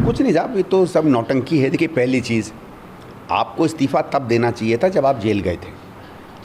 कुछ नहीं साहब, ये तो सब नौटंकी है। देखिए, पहली चीज़, आपको इस्तीफ़ा तब देना चाहिए था जब आप जेल गए थे।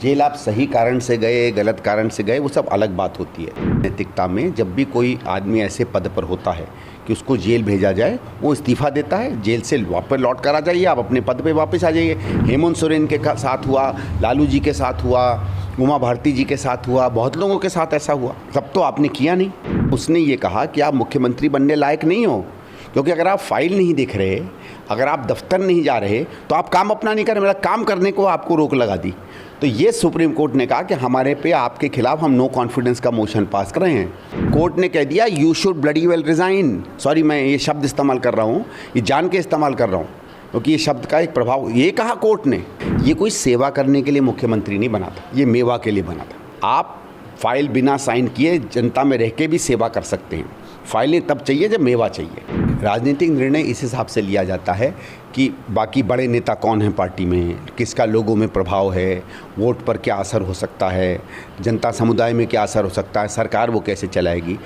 जेल आप सही कारण से गए, गलत कारण से गए, वो सब अलग बात होती है। नैतिकता में जब भी कोई आदमी ऐसे पद पर होता है कि उसको जेल भेजा जाए, वो इस्तीफ़ा देता है, जेल से वापस लौट कर आ जाइए, आप अपने पद पे वापस आ जाइए। हेमंत सोरेन के साथ हुआ, लालू जी के साथ हुआ, उमा भारती जी के साथ हुआ, बहुत लोगों के साथ ऐसा हुआ। तब तो आपने किया नहीं। उसने ये कहा कि आप मुख्यमंत्री बनने लायक नहीं हो, क्योंकि अगर आप फाइल नहीं देख रहे, अगर आप दफ्तर नहीं जा रहे, तो आप काम अपना नहीं कर रहे। मेरा काम करने को आपको रोक लगा दी। तो ये सुप्रीम कोर्ट ने कहा कि हमारे पे आपके खिलाफ हम नो कॉन्फिडेंस का मोशन पास कर रहे हैं। कोर्ट ने कह दिया you should bloody well resign. Sorry, मैं ये शब्द इस्तेमाल कर रहा हूँ, ये जान के इस्तेमाल कर रहा हूँ, क्योंकि ये शब्द का एक प्रभाव, ये कहा कोर्ट ने, ये कोई सेवा करने के लिए मुख्यमंत्री नहीं बना था, ये मेवा के लिए बना था। आप फाइल बिना साइन किए जनता में रह के भी सेवा कर सकते हैं। फाइलें तब चाहिए जब मेवा चाहिए। राजनीतिक निर्णय इस हिसाब से लिया जाता है कि बाकी बड़े नेता कौन हैं पार्टी में, किसका लोगों में प्रभाव है, वोट पर क्या असर हो सकता है, जनता समुदाय में क्या असर हो सकता है, सरकार वो कैसे चलाएगी।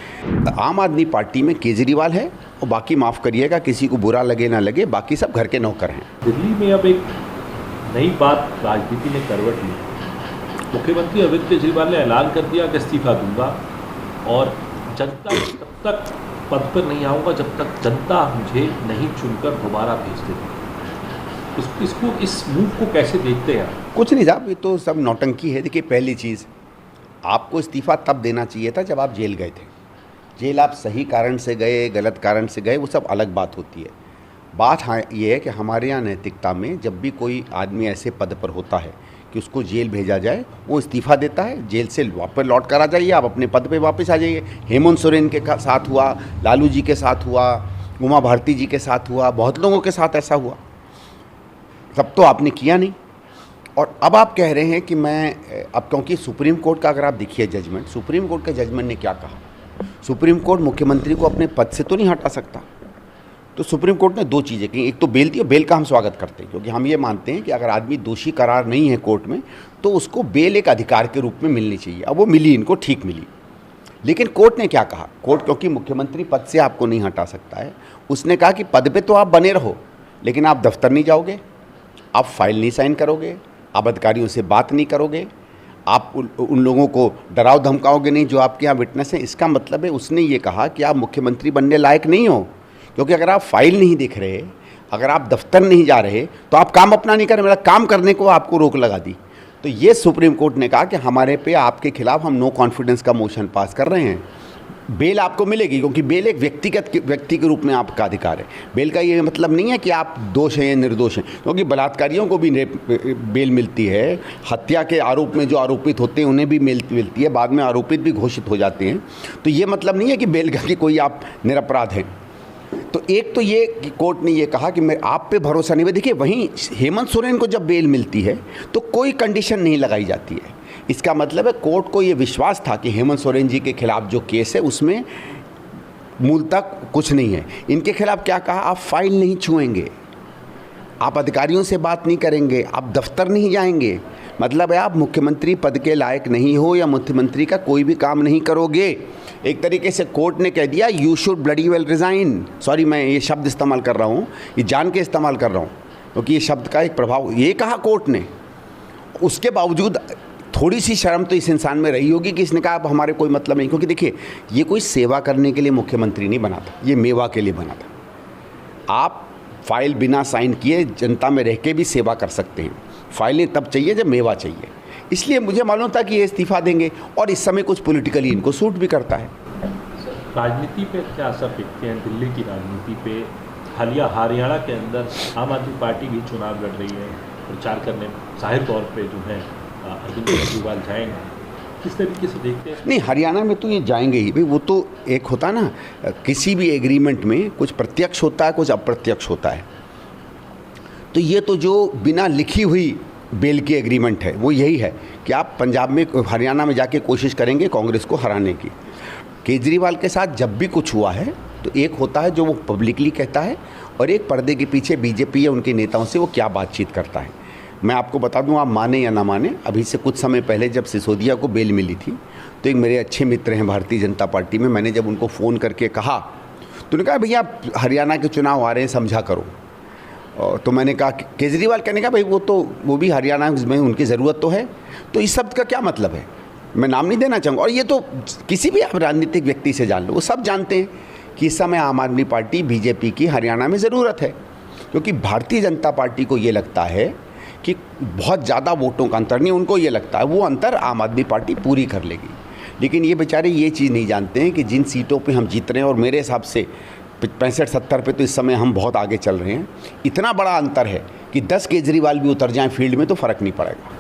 आम आदमी पार्टी में केजरीवाल है और बाकी, माफ़ करिएगा, किसी को बुरा लगे ना लगे, बाकी सब घर के नौकर हैं। दिल्ली में अब एक नई बात राजनीति ने करवट ली। मुख्यमंत्री अरविंद केजरीवाल ने ऐलान कर दिया कि इस्तीफा दूंगा और जनता तब तक पद पर नहीं आऊँगा जब तक जनता मुझे नहीं चुनकर दोबारा भेज देगी। इस मूव को कैसे देखते हैं? कुछ नहीं साहब, ये तो सब नौटंकी है। देखिए, पहली चीज़, आपको इस्तीफ़ा तब देना चाहिए था जब आप जेल गए थे। जेल आप सही कारण से गए, गलत कारण से गए, वो सब अलग बात होती है। बात हाँ ये है कि हमारे यहाँ नैतिकता में जब भी कोई आदमी ऐसे पद पर होता है कि उसको जेल भेजा जाए, वो इस्तीफ़ा देता है, जेल से वापस लौट कर आ जाइए, आप अपने पद पे वापस आ जाइए। हेमंत सोरेन के साथ हुआ, लालू जी के साथ हुआ, उमा भारती जी के साथ हुआ, बहुत लोगों के साथ ऐसा हुआ। तब तो आपने किया नहीं। और अब आप कह रहे हैं कि मैं अब, क्योंकि सुप्रीम कोर्ट का अगर आप देखिए जजमेंट, सुप्रीम कोर्ट के जजमेंट ने क्या कहा, सुप्रीम कोर्ट मुख्यमंत्री को अपने पद से तो नहीं हटा सकता। तो सुप्रीम कोर्ट ने दो चीज़ें की, एक तो बेल दी, और बेल का हम स्वागत करते हैं, क्योंकि हम ये मानते हैं कि अगर आदमी दोषी करार नहीं है कोर्ट में, तो उसको बेल एक अधिकार के रूप में मिलनी चाहिए। अब वो मिली, इनको ठीक मिली। लेकिन कोर्ट ने क्या कहा, कोर्ट, क्योंकि मुख्यमंत्री पद से आपको नहीं हटा सकता है, उसने कहा कि पद पे तो आप बने रहो, लेकिन आप दफ्तर नहीं जाओगे, आप फाइल नहीं साइन करोगे, आप अधिकारियों से बात नहीं करोगे, आप उन लोगों को डराव धमकाओगे नहीं जो आपके यहाँ विटनेस हैं। इसका मतलब है, उसने ये कहा कि आप मुख्यमंत्री बनने लायक नहीं हो, क्योंकि अगर आप फाइल नहीं देख रहे, अगर आप दफ्तर नहीं जा रहे, तो आप काम अपना नहीं कर रहे। मेरा काम करने को आपको रोक लगा दी। तो ये सुप्रीम कोर्ट ने कहा कि हमारे पे आपके खिलाफ हम नो कॉन्फिडेंस का मोशन पास कर रहे हैं। बेल आपको मिलेगी, क्योंकि बेल एक व्यक्ति के रूप में आपका अधिकार है। बेल का ये मतलब नहीं है कि आप दोष हैं या निर्दोष हैं, क्योंकि बलात्कारियों को भी बेल मिलती है, हत्या के आरोप में जो आरोपित होते हैं उन्हें भी मिलती है, बाद में आरोपित भी घोषित हो जाते हैं। तो ये मतलब नहीं है कि बेल का कि कोई आप निरपराध हैं। तो एक तो ये कि कोर्ट ने ये कहा कि मैं आप पे भरोसा नहीं है। देखिए, वहीं हेमंत सोरेन को जब बेल मिलती है तो कोई कंडीशन नहीं लगाई जाती है। इसका मतलब है कोर्ट को ये विश्वास था कि हेमंत सोरेन जी के खिलाफ जो केस है उसमें मूलतः कुछ नहीं है। इनके खिलाफ क्या कहा, आप फाइल नहीं छुएंगे, आप अधिकारियों से बात नहीं करेंगे, आप दफ्तर नहीं जाएंगे, मतलब है आप मुख्यमंत्री पद के लायक नहीं हो या मुख्यमंत्री का कोई भी काम नहीं करोगे। एक तरीके से कोर्ट ने कह दिया you should bloody well resign. Sorry, मैं ये शब्द इस्तेमाल कर रहा हूँ, ये जान के इस्तेमाल कर रहा हूँ, क्योंकि ये शब्द का एक प्रभाव, ये कहा कोर्ट ने। उसके बावजूद थोड़ी सी शर्म तो इस इंसान में रही होगी कि इसने कहा अब हमारे कोई मतलब नहीं, क्योंकि देखिए, ये कोई सेवा करने के लिए मुख्यमंत्री नहीं बना था, ये मेवा के लिए बना था। आप फाइल बिना साइन किए जनता में रह के भी सेवा कर सकते हैं। फाइलें तब चाहिए जब मेवा चाहिए। इसलिए मुझे मालूम था कि ये इस्तीफा देंगे, और इस समय कुछ पॉलिटिकली इनको सूट भी करता है। राजनीति पे क्या असर देखते हैं, दिल्ली की राजनीति पे? हालिया हरियाणा के अंदर आम आदमी पार्टी भी चुनाव लड़ रही है, प्रचार करने जाहिर तौर पे जो है अरविंद केजरीवाल जाएंगे, किस तरीके से देखते हैं? नहीं, हरियाणा में तो ये जाएंगे ही भाई। वो तो एक होता ना, किसी भी एग्रीमेंट में कुछ प्रत्यक्ष होता है, कुछ अप्रत्यक्ष होता है। तो ये तो जो बिना लिखी हुई बेल की एग्रीमेंट है वो यही है कि आप पंजाब में, हरियाणा में जाके कोशिश करेंगे कांग्रेस को हराने की। केजरीवाल के साथ जब भी कुछ हुआ है तो एक होता है जो वो पब्लिकली कहता है, और एक पर्दे के पीछे बीजेपी या उनके नेताओं से वो क्या बातचीत करता है। मैं आपको बता दूं, आप माने या ना माने, अभी से कुछ समय पहले जब सिसोदिया को बेल मिली थी, तो एक मेरे अच्छे मित्र हैं भारतीय जनता पार्टी में, मैंने जब उनको फ़ोन करके कहा तो उन्होंने कहा भैया हरियाणा के चुनाव आ रहे हैं, समझा करो। तो मैंने कहा केजरीवाल, कहने का भाई वो भी हरियाणा में उनकी ज़रूरत तो है, तो इस शब्द का क्या मतलब है, मैं नाम नहीं देना चाहूँगा। और ये तो किसी भी आप राजनीतिक व्यक्ति से जान लो, वो सब जानते हैं कि इस समय आम आदमी पार्टी बीजेपी की हरियाणा में ज़रूरत है, क्योंकि भारतीय जनता पार्टी को ये लगता है कि बहुत ज़्यादा वोटों का अंतर नहीं, उनको ये लगता है वो अंतर आम आदमी पार्टी पूरी कर लेगी। लेकिन ये बेचारे ये चीज़ नहीं जानते हैं कि जिन सीटों पे हम जीत रहे हैं, और मेरे हिसाब से 65-70 पे तो इस समय हम बहुत आगे चल रहे हैं, इतना बड़ा अंतर है कि 10 केजरीवाल भी उतर जाएं फील्ड में तो फ़र्क नहीं पड़ेगा।